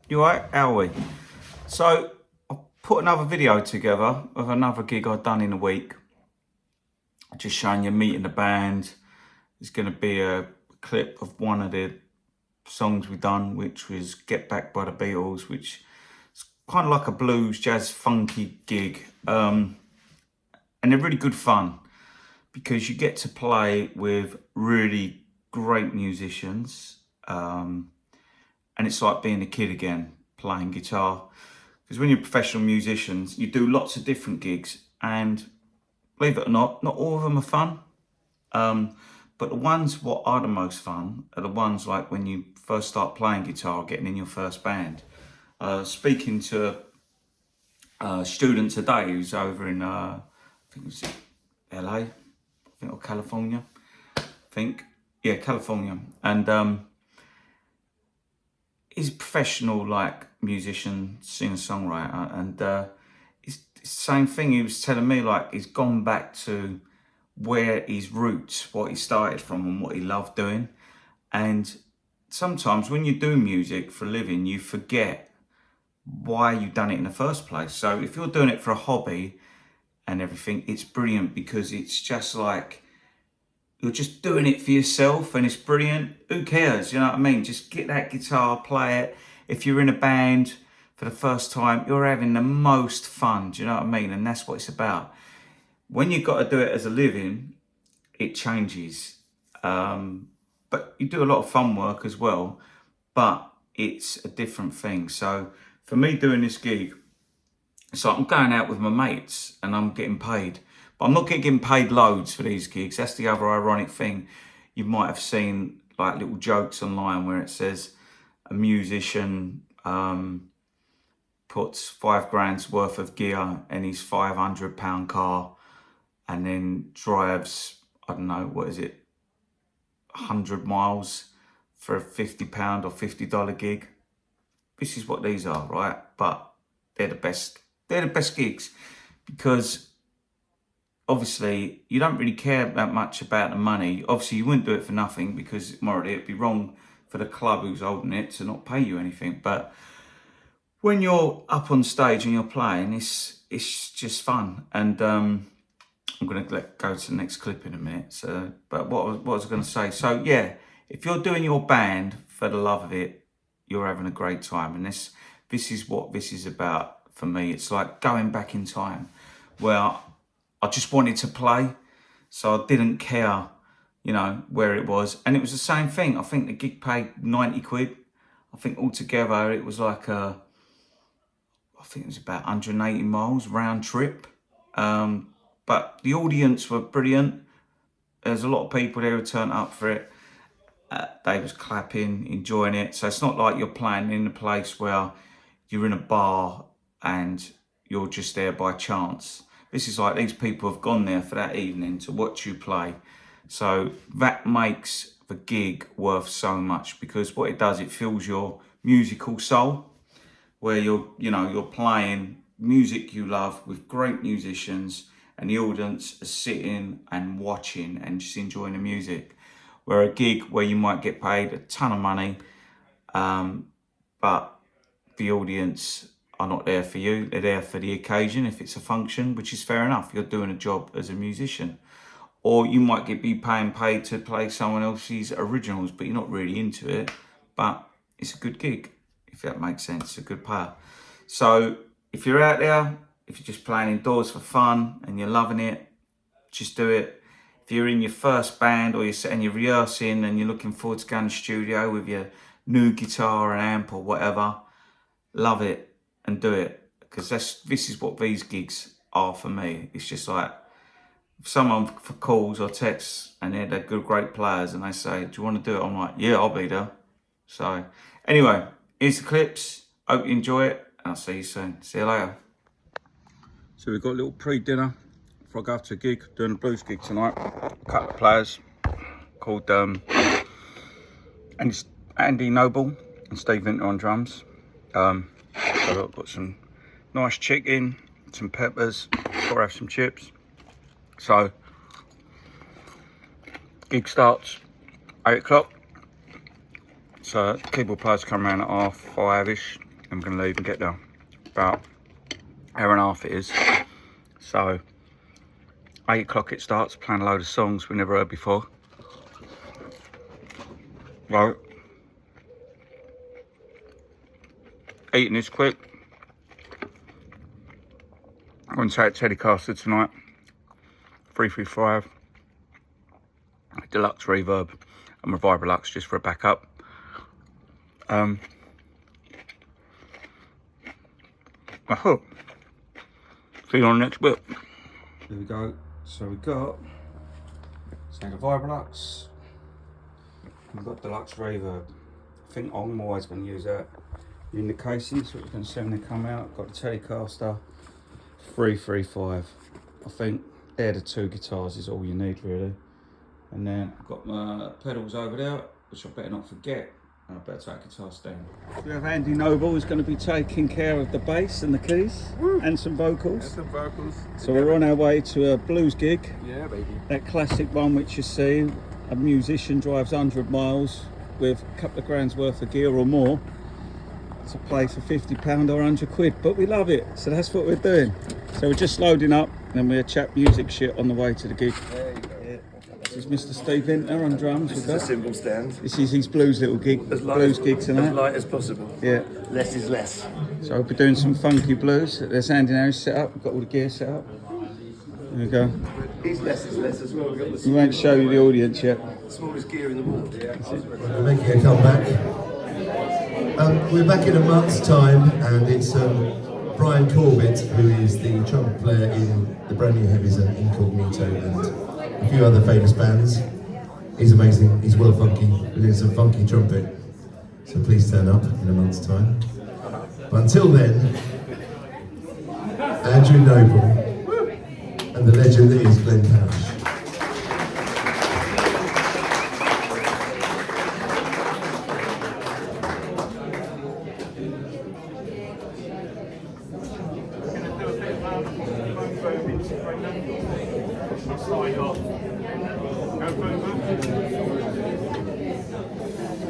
You alright? How are we? So, I put another video together of another gig I've done in a week. Just showing you meeting the band. There's going to be a clip of one of the songs we've done, which was Get Back by the Beatles, which is kind of like a blues, jazz, funky gig. And they're really good fun because you get to play with really great musicians. And it's like being a kid again, playing guitar. Because when you're professional musicians, you do lots of different gigs, and believe it or not all of them are fun. But the ones what are the most fun are the ones like when you first start playing guitar, getting in your first band. Speaking to a student today who's over in, I think it was LA, I think, or California, I think. Yeah, California. And he's a professional like musician, singer-songwriter, and it's the same thing. He was telling me like he's gone back to where his roots, what he started from and what he loved doing. And sometimes when you do music for a living, you forget why you done it in the first place. So if you're doing it for a hobby and everything, it's brilliant because it's just like you're just doing it for yourself and it's brilliant. Who cares? You know what I mean? Just get that guitar, play it. If you're in a band for the first time, you're having the most fun. Do you know what I mean? And that's what it's about. When you've got to do it as a living, it changes. But you do a lot of fun work as well, but it's a different thing. So for me doing this gig, so I'm going out with my mates and I'm getting paid. But I'm not getting paid loads for these gigs. That's the other ironic thing. You might have seen like little jokes online where it says a musician puts 5 grand's worth of gear in his £500 car and then drives, I don't know, what is it, 100 miles for a £50 or $50 gig. This is what these are, right? But they're the best. They're the best gigs because obviously you don't really care that much about the money. Obviously you wouldn't do it for nothing because morally it'd be wrong for the club who's holding it to not pay you anything. But when you're up on stage and you're playing, it's just fun. And I'm going to go to the next clip in a minute. So, but what was I going to say? So yeah, if you're doing your band for the love of it, you're having a great time. And this is what this is about for me. It's like going back in time where I just wanted to play. So I didn't care, you know, where it was. And it was the same thing. I think the gig paid 90 quid. I think altogether it was like I think it was about 180 miles round trip. But the audience were brilliant. There's a lot of people there who turned up for it. They was clapping, enjoying it. So it's not like you're playing in a place where you're in a bar and you're just there by chance. This is like these people have gone there for that evening to watch you play. So that makes the gig worth so much because what it does, it fills your musical soul where you're playing music you love with great musicians and the audience are sitting and watching and just enjoying the music. Where a gig where you might get paid a ton of money, but the audience are not there for you. They're there for the occasion if it's a function, which is fair enough. You're doing a job as a musician. Or you might be paid to play someone else's originals, but you're not really into it. But it's a good gig, if that makes sense. It's a good pair. So if you're out there, if you're just playing indoors for fun and you're loving it, just do it. If you're in your first band or you're rehearsing and you're looking forward to going to the studio with your new guitar and amp or whatever, love it and do it. Because this is what these gigs are for me. It's just like if someone calls or texts and they're good, great players and they say, do you want to do it? I'm like, yeah, I'll be there. So anyway, here's the clips. Hope you enjoy it. And I'll see you soon. See you later. So we've got a little pre-dinner before I go to a gig, doing a blues gig tonight. A couple of players called Andy Noble and Steve Vinter on drums. So I've got some nice chicken, some peppers, gotta have some chips. So gig starts 8 o'clock. So keyboard players come around at 5:30ish. I'm going to leave and get there. About hour and a half it is. So 8 o'clock it starts, playing a load of songs we never heard before. Right. Eating this quick. I'm going to take Telecaster tonight. 335. Deluxe reverb and my Vibrolux just for a backup. I hope. See you on the next bit. There we go. So we got the Vibrolux. We've got Deluxe reverb. I think I'm always going to use that in the casing, so it's going to see when they come out. Got the Telecaster 335. I think they're the 2 guitars is all you need really. And then I've got my pedals over there, which I better not forget. I better take a guitar stand. We have Andy Noble who's going to be taking care of the bass and the keys. Woo. And some vocals. And some vocals. So we're on our way to a blues gig. Yeah, baby. That classic one which you see, a musician drives 100 miles with a couple of grand's worth of gear or more to play for £50 or 100 quid. But we love it, so that's what we're doing. So we're just loading up and we'll chat music shit on the way to the gig. There you go. This is Mr. Steve Vintner on drums. This is a simple stand. This is his blues little gig, blues gig tonight. As light as possible. Yeah. Less is less. So I'll be doing some funky blues. There's Andy now set up. We've got all the gear set up. There we go. These less is less as well. We've got the we won't show you the audience yet. Smallest gear in the world. We're making a comeback. We're back in a month's time, and it's Brian Corbett, who is the trumpet player in the brand new Heavies and Incognito and a few other famous bands. He's amazing, he's well funky, we're doing some funky trumpet. So please turn up in a month's time. But until then, Andrew Noble and the legend that is Glenn Parrish.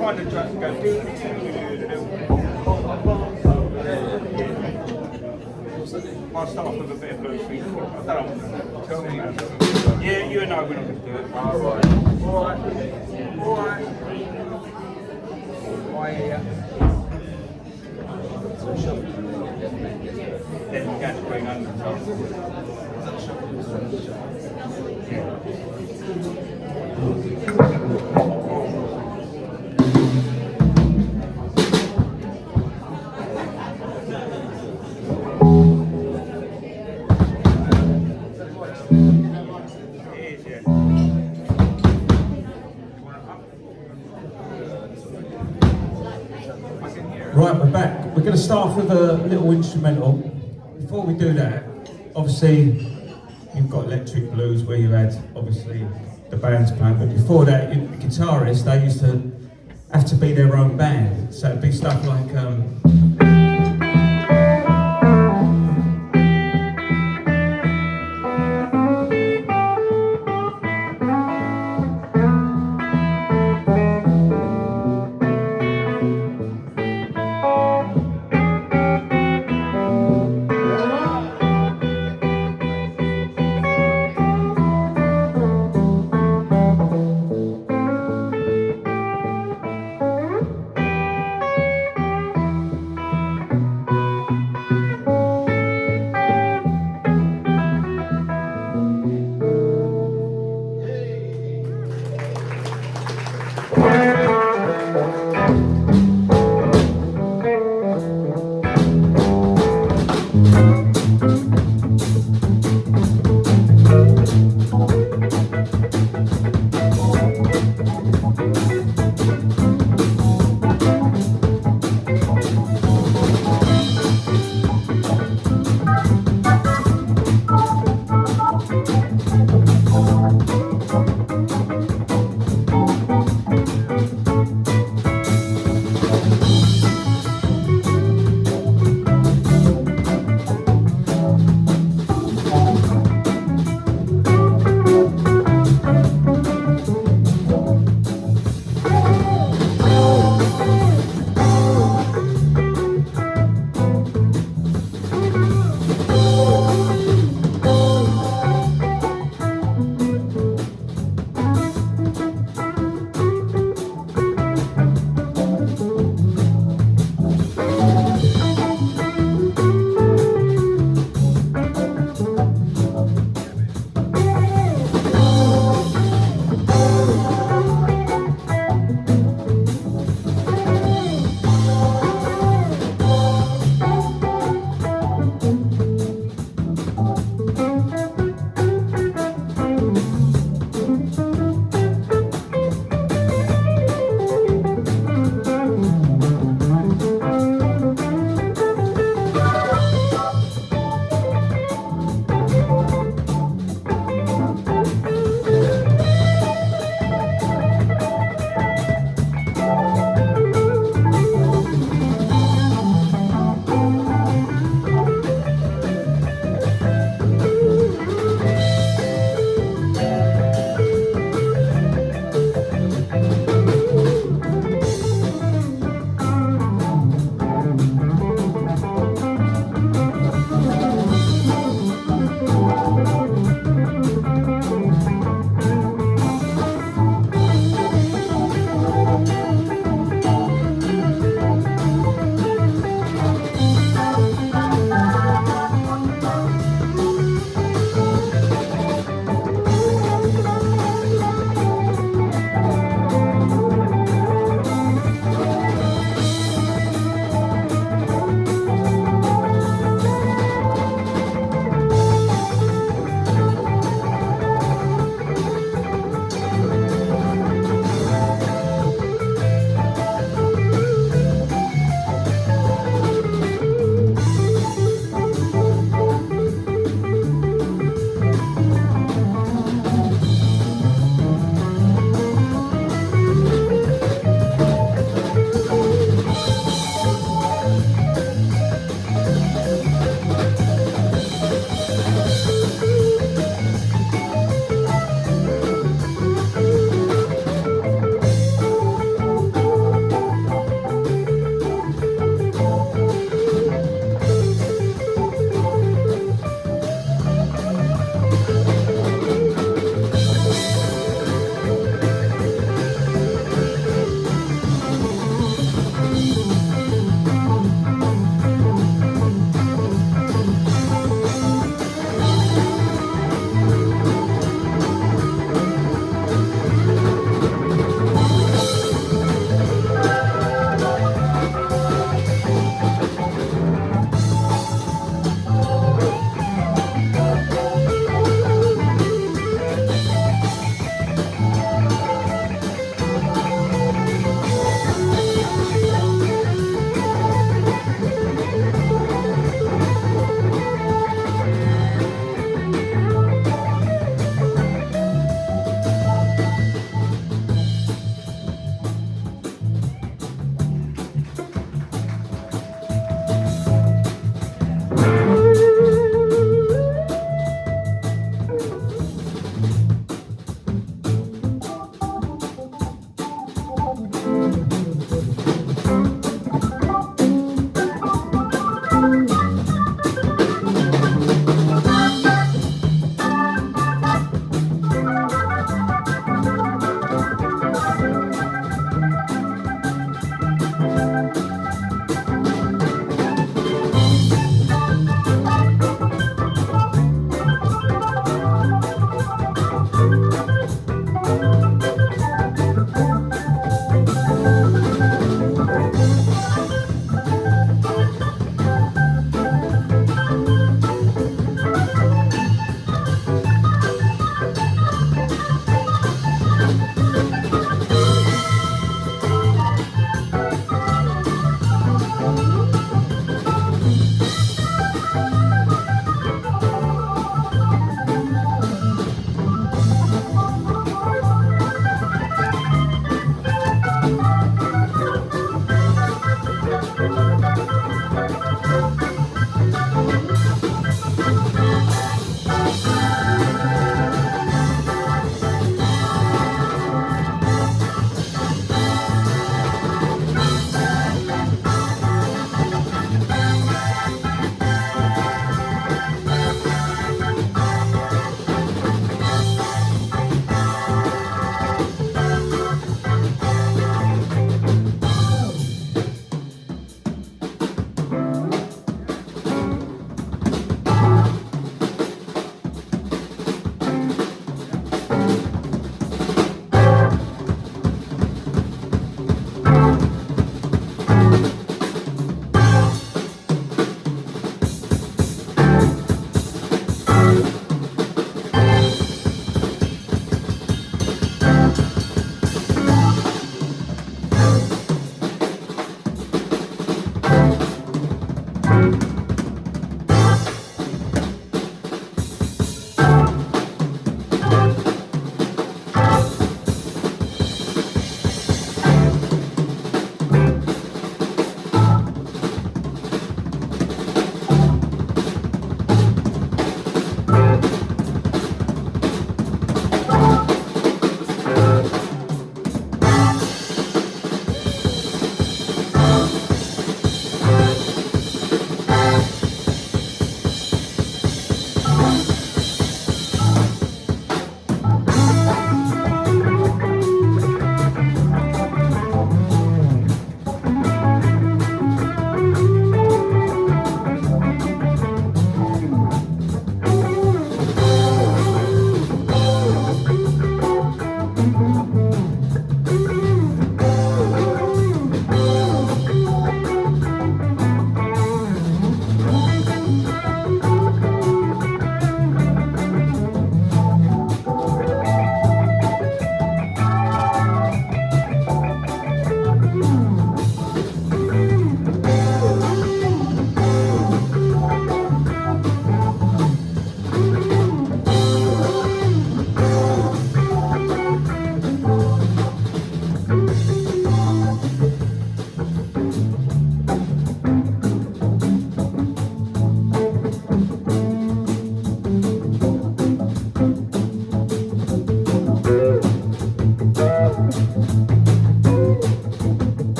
Kind of just go. I'll start off with a bit of blues for you. Tell me. Yeah, you and I, we're not going to do it. Alright. Alright. Then we get to bring under. Right, we're back. We're going to start with a little instrumental. Before we do that, obviously you've got electric blues where you had obviously the bands playing, but before that, the guitarists, they used to have to be their own band. So it'd be stuff like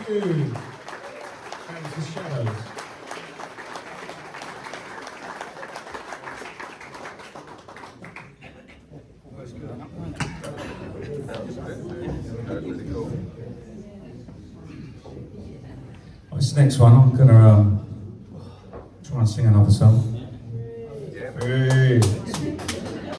Thank you. Thanks for Shadows. This next one, I'm gonna try and sing another song. Hey.